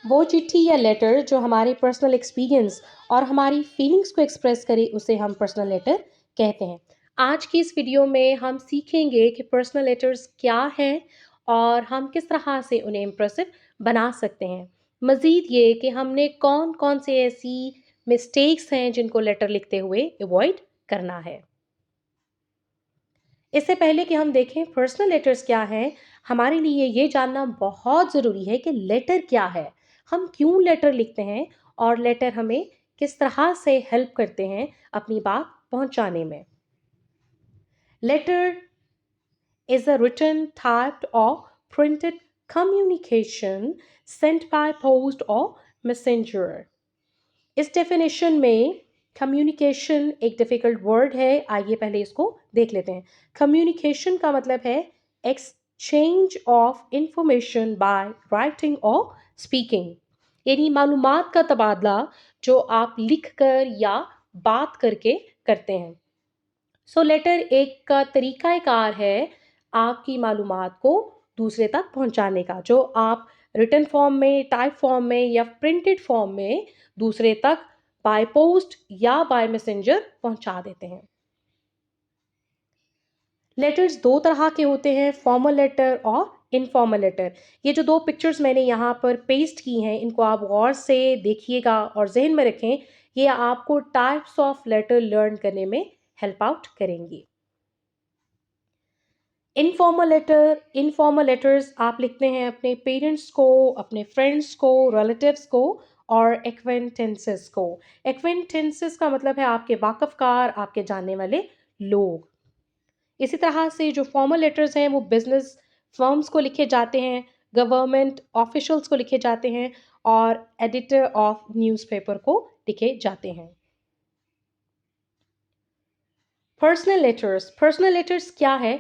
वो चिट्ठी या लेटर जो हमारे पर्सनल एक्सपीरियंस और हमारी फीलिंग्स को एक्सप्रेस करे उसे हम पर्सनल लेटर कहते हैं। आज की इस वीडियो में हम सीखेंगे कि पर्सनल लेटर्स क्या हैं और हम किस तरह से उन्हें इम्प्रेसिव बना सकते हैं। मज़ीद ये कि हमने कौन-कौन से ऐसी मिस्टेक्स हैं जिनको लेटर लिखते हुए अवॉइड करना है। इससे पहले कि हम देखें पर्सनल लेटर्स क्या हैं, हमारे लिए ये जानना बहुत ज़रूरी है कि लेटर क्या है? हम क्यों लेटर लिखते हैं और लेटर हमें किस तरह से हेल्प करते हैं अपनी बात पहुंचाने में? Letter is a written, typed, or printed communication sent by post or messenger. इस डेफिनेशन में कम्युनिकेशन एक डिफिकल्ट वर्ड है। आइए पहले इसको देख लेते हैं। कम्युनिकेशन का मतलब है exchange of information by writing और स्पीकिंग, यानी मालूमात का तबादला जो आप लिख कर या बात करके करते हैं। सो लेटर एक का तरीकाकार है आपकी मालूमात को दूसरे तक पहुंचाने का, जो आप रिटन फॉर्म में, टाइप फॉर्म में या प्रिंटेड फॉर्म में दूसरे तक बाय पोस्ट या बाय मैसेंजर पहुंचा देते हैं। लेटर्स दो तरह के होते हैं, फॉर्मल लेटर और इनफॉर्मल लेटर। ये जो दो पिक्चर्स मैंने यहाँ पर पेस्ट की हैं, इनको आप गौर से देखिएगा और जहन में रखें। ये आपको टाइप्स ऑफ लेटर लर्न करने में हेल्प आउट करेंगी। इनफॉर्मल लेटर्स आप लिखते हैं अपने पेरेंट्स को, अपने फ्रेंड्स को, रिलेटिव्स को और एक्वेंटेंसेस को। एक्वेंटेंसेस का मतलब है आपके वाकफकार, आपके जानने वाले लोग। इसी तरह से जो फॉर्मल लेटर्स हैं वो बिजनेस फर्म्स को लिखे जाते हैं, गवर्नमेंट ऑफिशियल्स को लिखे जाते हैं और एडिटर ऑफ न्यूज़पेपर को लिखे जाते हैं। पर्सनल लेटर्स क्या है?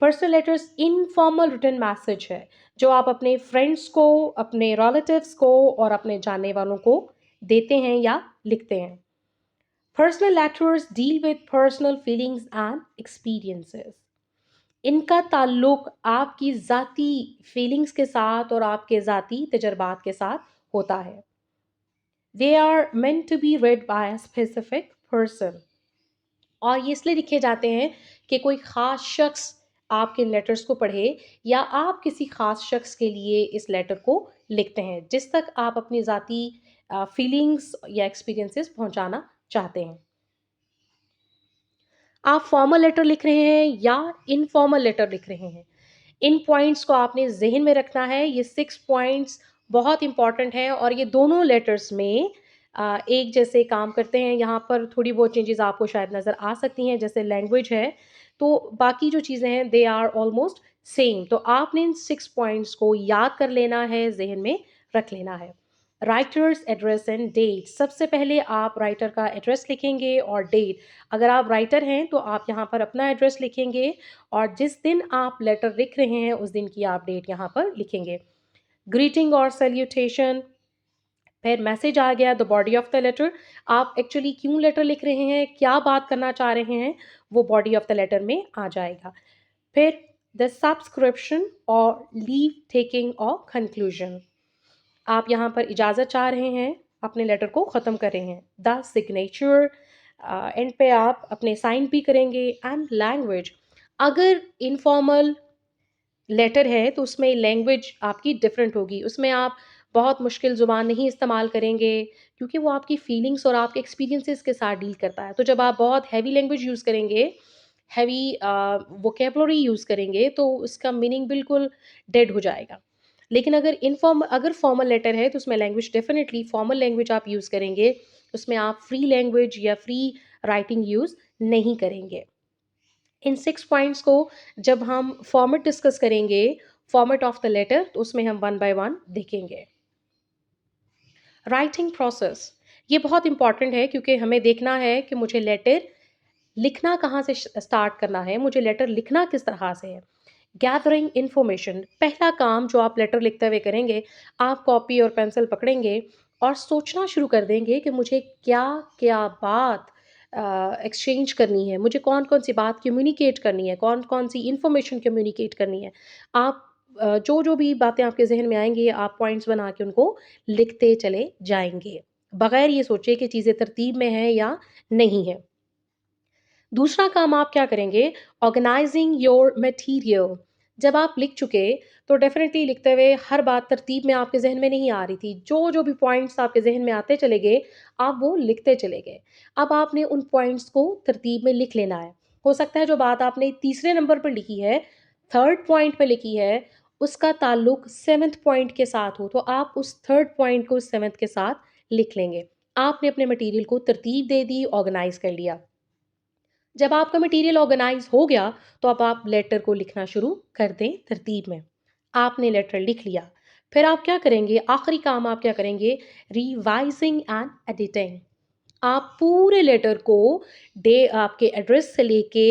Personal letters informal written message है जो आप अपने फ्रेंड्स को, अपने रिलेटिव्स को और अपने जानने वालों को देते हैं या लिखते हैं। Personal letters deal with personal feelings and experiences. इनका ताल्लुक आपकी ज़ाती फीलिंग्स के साथ और आपके ज़ाती तजर्बात के साथ होता है। They are meant to be read by a specific person। और ये इसलिए लिखे जाते हैं कि कोई ख़ास शख्स आपके लेटर्स को पढ़े या आप किसी ख़ास शख्स के लिए इस लेटर को लिखते हैं जिस तक आप अपनी ज़ाती फीलिंग्स या एक्सपीरियंसेस पहुंचाना चाहते हैं। आप फॉर्मल लेटर लिख रहे हैं या इनफॉर्मल लेटर लिख रहे हैं, इन पॉइंट्स को आपने ज़हन में रखना है। ये 6 पॉइंट्स बहुत इंपॉर्टेंट हैं और ये दोनों लेटर्स में एक जैसे काम करते हैं। यहाँ पर थोड़ी बहुत चेंजेस आपको शायद नज़र आ सकती हैं, जैसे लैंग्वेज है, तो बाकी जो चीज़ें हैं दे आर ऑलमोस्ट सेम। तो आपने इन 6 पॉइंट्स को याद कर लेना है, ज़हन में रख लेना है। Writer's address and date. सबसे पहले आप राइटर का एड्रेस लिखेंगे और डेट। अगर आप राइटर हैं तो आप यहाँ पर अपना एड्रेस लिखेंगे और जिस दिन आप लेटर लिख रहे हैं उस दिन की आप डेट यहाँ पर लिखेंगे। ग्रीटिंग और सैल्यूटेशन। फिर मैसेज आ गया, the body of the letter. आप एक्चुअली क्यों लेटर लिख रहे हैं, क्या बात करना चाह रहे हैं, वो बॉडी ऑफ द लेटर में आ जाएगा। फिर द सब्सक्रिप्शन और लीव टेकिंग और कंक्लूजन। आप यहाँ पर इजाज़त चाह रहे हैं, अपने लेटर को ख़त्म कर रहे हैं। द सिग्नेचर, एंड पे आप अपने साइन भी करेंगे। And language. अगर इनफॉर्मल लेटर है तो उसमें लैंग्वेज आपकी डिफरेंट होगी, उसमें आप बहुत मुश्किल ज़ुबान नहीं इस्तेमाल करेंगे क्योंकि वो आपकी फीलिंग्स और आपके एक्सपीरियंसेस के साथ डील करता है। तो जब आप बहुत हैवी लैंग्वेज यूज़ करेंगे, हैवी वोकेबलरी यूज़ करेंगे तो उसका मीनिंग बिल्कुल डेड हो जाएगा। लेकिन अगर फॉर्मल लेटर है तो उसमें लैंग्वेज डेफिनेटली फॉर्मल लैंग्वेज आप यूज़ करेंगे, उसमें आप फ्री लैंग्वेज या फ्री राइटिंग यूज़ नहीं करेंगे। इन 6 पॉइंट्स को जब हम फॉर्मेट डिस्कस करेंगे, फॉर्मेट ऑफ द लेटर, तो उसमें हम वन बाय वन देखेंगे। राइटिंग प्रोसेस, ये बहुत इंपॉर्टेंट है क्योंकि हमें देखना है कि मुझे लेटर लिखना कहाँ से स्टार्ट करना है, मुझे लेटर लिखना किस तरह से है। गैदरिंग इन्फॉर्मेशन, पहला काम जो आप लेटर लिखते हुए करेंगे, आप कॉपी और पेंसिल पकड़ेंगे और सोचना शुरू कर देंगे कि मुझे क्या क्या बात एक्सचेंज करनी है, मुझे कौन कौन सी बात कम्युनिकेट करनी है, कौन कौन सी इन्फॉर्मेशन कम्युनिकेट करनी है। आप जो भी बातें आपके ज़हन में आएँगी, आप पॉइंट्स बना के उनको लिखते चले जाएँगे, बगैर ये सोचे कि चीज़ें तरतीब में हैं या नहीं है। दूसरा काम आप क्या करेंगे, ऑर्गेनाइजिंग योर मटेरियल। जब आप लिख चुके, तो डेफिनेटली लिखते हुए हर बात तरतीब में आपके ज़हन में नहीं आ रही थी। जो भी पॉइंट्स आपके ज़हन में आते चले गए, आप वो लिखते चले गए। अब आपने उन पॉइंट्स को तरतीब में लिख लेना है। हो सकता है जो बात आपने तीसरे नंबर पर लिखी है, थर्ड पॉइंट पे लिखी है, उसका ताल्लुक 7th पॉइंट के साथ हो, तो आप उस थर्ड पॉइंट को 7th के साथ लिख लेंगे। आपने अपने मटेरियल को तरतीब दे दी, ऑर्गेनाइज़ कर लिया। जब आपका मटेरियल ऑर्गेनाइज हो गया, तो अब आप लेटर को लिखना शुरू कर दें तरतीब में। आपने लेटर लिख लिया, फिर आप क्या करेंगे, आखिरी काम आप क्या करेंगे, रिवाइजिंग एंड एडिटिंग। आप पूरे लेटर को डे आपके एड्रेस से लेके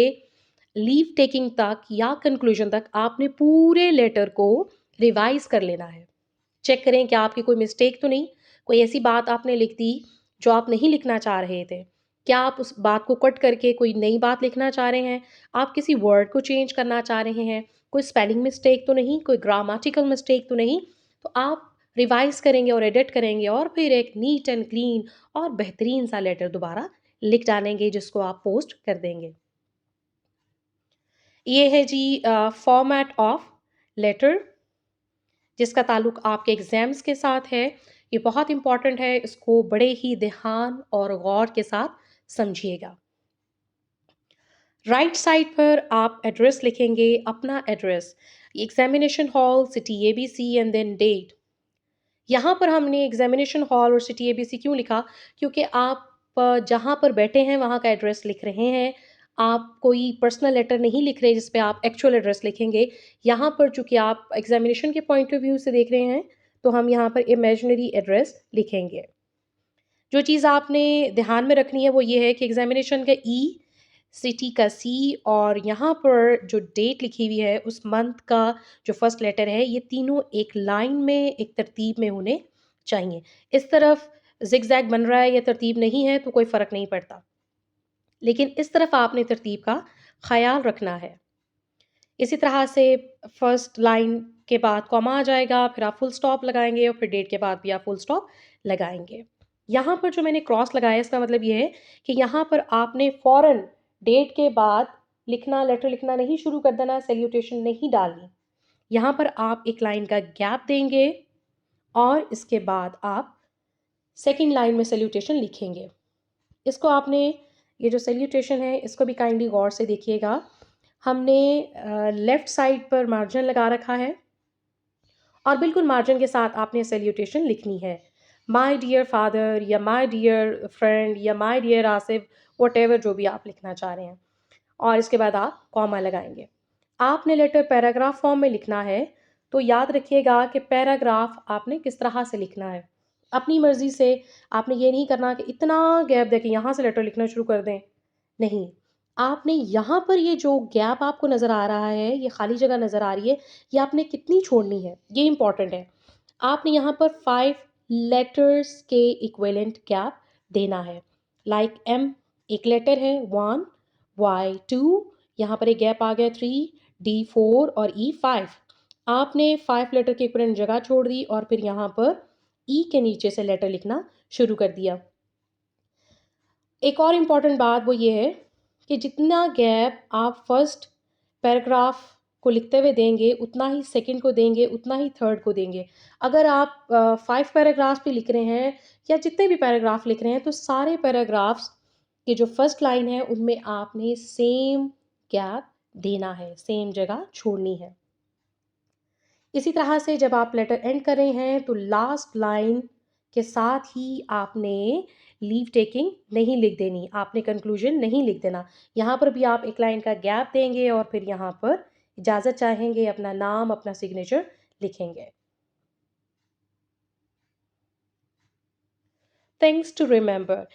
लीव टेकिंग तक या कंक्लूजन तक आपने पूरे लेटर को रिवाइज कर लेना है। चेक करें कि आपकी कोई मिस्टेक तो नहीं, कोई ऐसी बात आपने लिख दी जो आप नहीं लिखना चाह रहे थे। क्या आप उस बात को कट करके कोई नई बात लिखना चाह रहे हैं? आप किसी वर्ड को चेंज करना चाह रहे हैं? कोई स्पेलिंग मिस्टेक तो नहीं? कोई ग्रामेटिकल मिस्टेक तो नहीं? तो आप रिवाइज़ करेंगे और एडिट करेंगे और फिर एक नीट एंड क्लीन और बेहतरीन सा लेटर दोबारा लिख डालेंगे जिसको आप पोस्ट कर देंगे। ये है जी फॉर्मेट ऑफ लेटर जिसका ताल्लुक आपके एग्ज़ाम्स के साथ है। ये बहुत इम्पोर्टेंट है, इसको बड़े ही ध्यान और गौर के साथ समझिएगा। राइट साइड पर आप एड्रेस लिखेंगे, अपना address, examination hall, city ABC and then date. यहाँ पर हमने एग्ज़ामिनेशन हॉल और सिटी एबीसी क्यों लिखा? क्योंकि आप जहाँ पर बैठे हैं वहाँ का एड्रेस लिख रहे हैं। आप कोई पर्सनल लेटर नहीं लिख रहे जिस पे आप एक्चुअल एड्रेस लिखेंगे। यहाँ पर चूँकि आप एग्ज़ामिनेशन के पॉइंट ऑफ व्यू से देख रहे हैं, तो हम यहाँ पर इमेजिनरी एड्रेस लिखेंगे। जो चीज़ आपने ध्यान में रखनी है वो ये है कि एग्ज़ामिनेशन का ई, सिटी का सी और यहाँ पर जो डेट लिखी हुई है उस मंथ का जो फर्स्ट लेटर है, ये तीनों एक लाइन में, एक तरतीब में होने चाहिए। इस तरफ ज़िगज़ैग बन रहा है या तरतीब नहीं है तो कोई फ़र्क नहीं पड़ता। लेकिन इस तरफ आपने तरतीब का ख़याल रखना है। इसी तरह से फर्स्ट लाइन के बाद कॉमा आ जाएगा, फिर आप फुल स्टॉप लगाएँगे और फिर डेट के बाद भी आप फुल स्टॉप लगाएँगे। यहाँ पर जो मैंने क्रॉस लगाया है इसका मतलब ये है कि यहाँ पर आपने फ़ौरन डेट के बाद लिखना, लेटर लिखना नहीं शुरू कर देना, सैल्यूटेशन नहीं डालनी। यहाँ पर आप एक लाइन का गैप देंगे और इसके बाद आप सेकंड लाइन में सैल्यूटेशन लिखेंगे। इसको आपने, ये जो सैल्यूटेशन है इसको भी काइंडली गौर से देखिएगा। हमने लेफ़्ट साइड पर मार्जिन लगा रखा है और बिल्कुल मार्जिन के साथ आपने सैल्यूटेशन लिखनी है। माय डियर फादर या माय डियर फ्रेंड या माय डियर आसिफ, व्हाटएवर जो भी आप लिखना चाह रहे हैं। और इसके बाद आप कॉमा लगाएँगे। आपने लेटर पैराग्राफ फॉर्म में लिखना है, तो याद रखिएगा कि पैराग्राफ आपने किस तरह से लिखना है। अपनी मर्ज़ी से आपने ये नहीं करना कि इतना गैप देके यहाँ से लेटर लिखना शुरू कर दें। नहीं, आपने यहाँ पर ये जो गैप आपको नज़र आ रहा है, ये खाली जगह नज़र आ रही है, ये आपने कितनी छोड़नी है, ये इम्पोर्टेंट है। आपने यहाँ पर 5 लेटर्स के इक्विवेलेंट गैप देना है। लाइक एम एक लेटर है 1, वाई 2, यहाँ पर एक गैप आ गया 3, डी 4 और ई 5। आपने 5 लेटर के इक्विवेलेंट जगह छोड़ दी और फिर यहाँ पर ई के नीचे से लेटर लिखना शुरू कर दिया। एक और इम्पॉर्टेंट बात वो ये है कि जितना गैप आप फर्स्ट पैराग्राफ को लिखते हुए देंगे, उतना ही सेकंड को देंगे, उतना ही थर्ड को देंगे। अगर आप 5 पैराग्राफ्स भी लिख रहे हैं या जितने भी पैराग्राफ लिख रहे हैं, तो सारे पैराग्राफ्स की जो फर्स्ट लाइन है, उनमें आपने सेम गैप देना है, सेम जगह छोड़नी है। इसी तरह से जब आप लेटर एंड कर रहे हैं तो लास्ट लाइन के साथ ही आपने लीव टेकिंग नहीं लिख देनी, आपने कंक्लूजन नहीं लिख देना। यहाँ पर भी आप एक लाइन का गैप देंगे और फिर यहाँ पर इजाज़त चाहेंगे, अपना नाम, अपना सिग्नेचर लिखेंगे। थिंग्स टू रिमेंबर,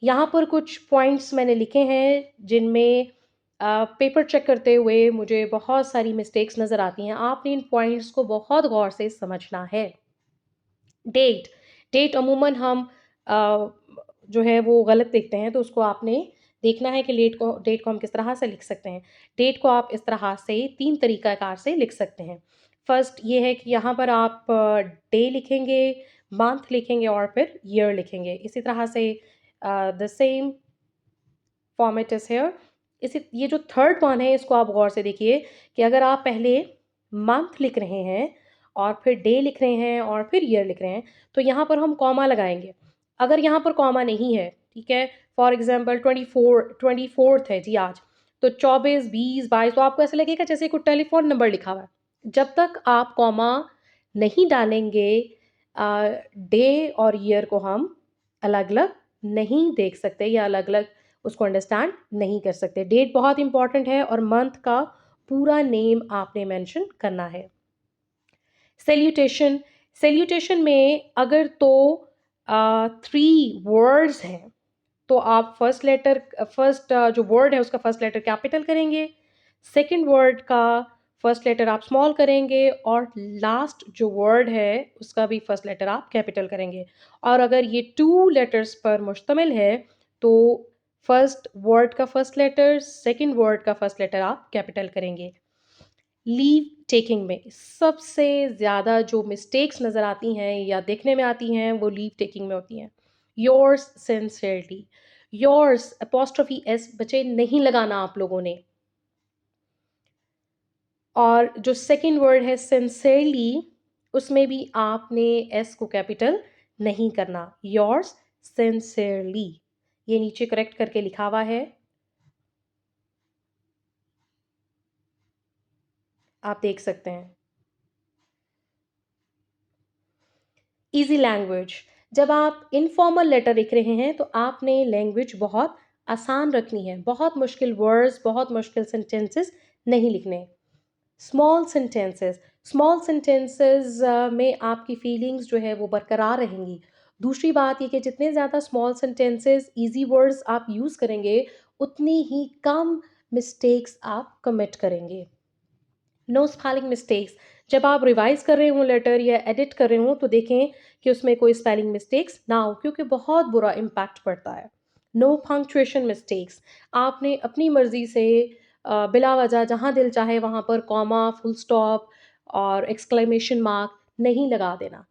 यहाँ पर कुछ पॉइंट्स मैंने लिखे हैं जिनमें पेपर चेक करते हुए मुझे बहुत सारी मिस्टेक्स नज़र आती हैं। आपने इन पॉइंट्स को बहुत गौर से समझना है। डेट, डेट अमूमन हम जो है वो गलत लिखते हैं, तो उसको आपने देखना है कि डेट को हम किस तरह से लिख सकते हैं। डेट को आप इस तरह से 3 तरीक़ाकार से लिख सकते हैं। फर्स्ट ये है कि यहाँ पर आप डे लिखेंगे, मंथ लिखेंगे और फिर ईयर लिखेंगे। इसी तरह से the same format is here. इसी ये जो थर्ड वन है इसको आप गौर से देखिए कि अगर आप पहले मंथ लिख रहे हैं और फिर डे लिख रहे हैं और फिर ईयर लिख रहे हैं, तो यहाँ पर हम कॉमा लगाएँगे। अगर यहाँ पर कॉमा नहीं है, ठीक है, फॉर एग्ज़ाम्पल 24th है जी आज, तो 24, 20, 22 तो आपको ऐसा लगेगा जैसे कोई टेलीफ़ोन नंबर लिखा हुआ है। जब तक आप कॉमा नहीं डालेंगे डे और ईयर को हम अलग-अलग नहीं देख सकते या अलग-अलग उसको अंडरस्टैंड नहीं कर सकते। डेट बहुत इंपॉर्टेंट है और मंथ का पूरा नेम आपने मेंशन करना है। सैल्यूटेशन, सैल्यूटेशन में अगर तो 3 वर्ड्स हैं, तो आप फर्स्ट जो वर्ड है उसका फर्स्ट लेटर कैपिटल करेंगे, सेकंड वर्ड का फर्स्ट लेटर आप स्मॉल करेंगे और लास्ट जो वर्ड है उसका भी फर्स्ट लेटर आप कैपिटल करेंगे। और अगर ये 2 लेटर्स पर मुश्तमिल है तो फर्स्ट वर्ड का फर्स्ट लेटर, सेकंड वर्ड का फर्स्ट लेटर आप कैपिटल करेंगे। लीव टेकिंग में सबसे ज़्यादा जो मिस्टेक्स नज़र आती हैं या देखने में आती हैं वो लीव टेकिंग में होती हैं। Yours sincerely, yours apostrophe S बचे नहीं लगाना आप लोगों ने। और जो सेकंड वर्ड है सिंसियरली, उसमें भी आपने एस को कैपिटल नहीं करना। योर्स सिंसियरली, ये नीचे करेक्ट करके लिखा हुआ है, आप देख सकते हैं। ईजी लैंग्वेज, जब आप इनफॉर्मल लेटर लिख रहे हैं तो आपने लैंग्वेज बहुत आसान रखनी है। बहुत मुश्किल वर्ड्स, बहुत मुश्किल सेंटेंसेस नहीं लिखने। स्मॉल सेंटेंसेस में आपकी फीलिंग्स जो है वो बरकरार रहेंगी। दूसरी बात ये कि जितने ज़्यादा स्मॉल सेंटेंसेस, इजी वर्ड्स आप यूज़ करेंगे, उतनी ही कम मिस्टेक्स आप कमिट करेंगे। नो स्पेलिंग मिस्टेक्स, जब आप रिवाइज कर रहे हों लेटर या एडिट कर रहे हों तो देखें कि उसमें कोई स्पेलिंग मिस्टेक्स ना हो, क्योंकि बहुत बुरा इम्पैक्ट पड़ता है। नो पंक्चुएशन मिस्टेक्स, आपने अपनी मर्ज़ी से बिला वजह जहाँ दिल चाहे वहाँ पर कॉमा, फुल स्टॉप और एक्सक्लेमेशन मार्क नहीं लगा देना,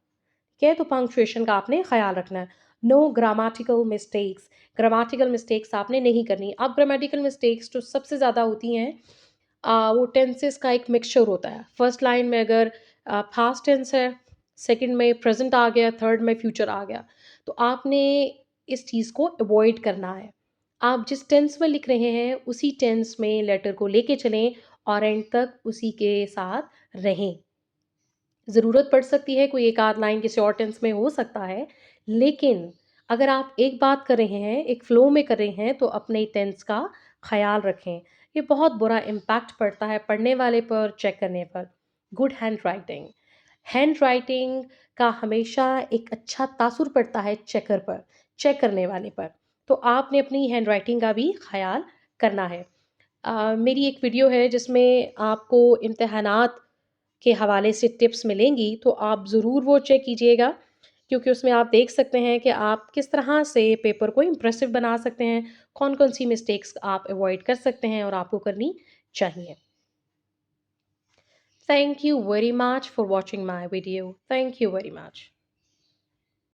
ठीक है? तो पंक्चुएशन का आपने ख्याल रखना है। No grammatical mistakes, grammatical mistakes आपने नहीं करनी। अब ग्रामेटिकल मिस्टेक्स जो सबसे ज़्यादा होती हैं वो टेंसेस का एक मिक्सचर होता है। फर्स्ट लाइन में अगर पास्ट टेंस है, सेकंड में प्रेजेंट आ गया, थर्ड में फ्यूचर आ गया, तो आपने इस चीज़ को अवॉइड करना है। आप जिस टेंस में लिख रहे हैं उसी टेंस में लेटर को लेके चलें और एंड तक उसी के साथ रहें। ज़रूरत पड़ सकती है कोई एक आध लाइन किसी और टेंस में हो सकता है, लेकिन अगर आप एक बात कर रहे हैं, एक फ़्लो में कर रहे हैं, तो अपने टेंस का ख़्याल रखें। ये बहुत बुरा इम्पैक्ट पड़ता है पढ़ने वाले पर, चेक करने पर। गुड हैंड राइटिंग का हमेशा एक अच्छा तासुर पड़ता है चेकर पर, चेक करने वाले पर। तो आपने अपनी हैंड राइटिंग का भी ख़्याल करना है। मेरी एक वीडियो है जिसमें आपको इम्तिहानात के हवाले से टिप्स मिलेंगी, तो आप ज़रूर वो चेक कीजिएगा, क्योंकि उसमें आप देख सकते हैं कि आप किस तरह से पेपर को इम्प्रेसिव बना सकते हैं, कौन-कौन सी मिस्टेक्स आप अवॉइड कर सकते हैं और आपको करनी चाहिए। Thank you very much for watching my video. Thank you very much.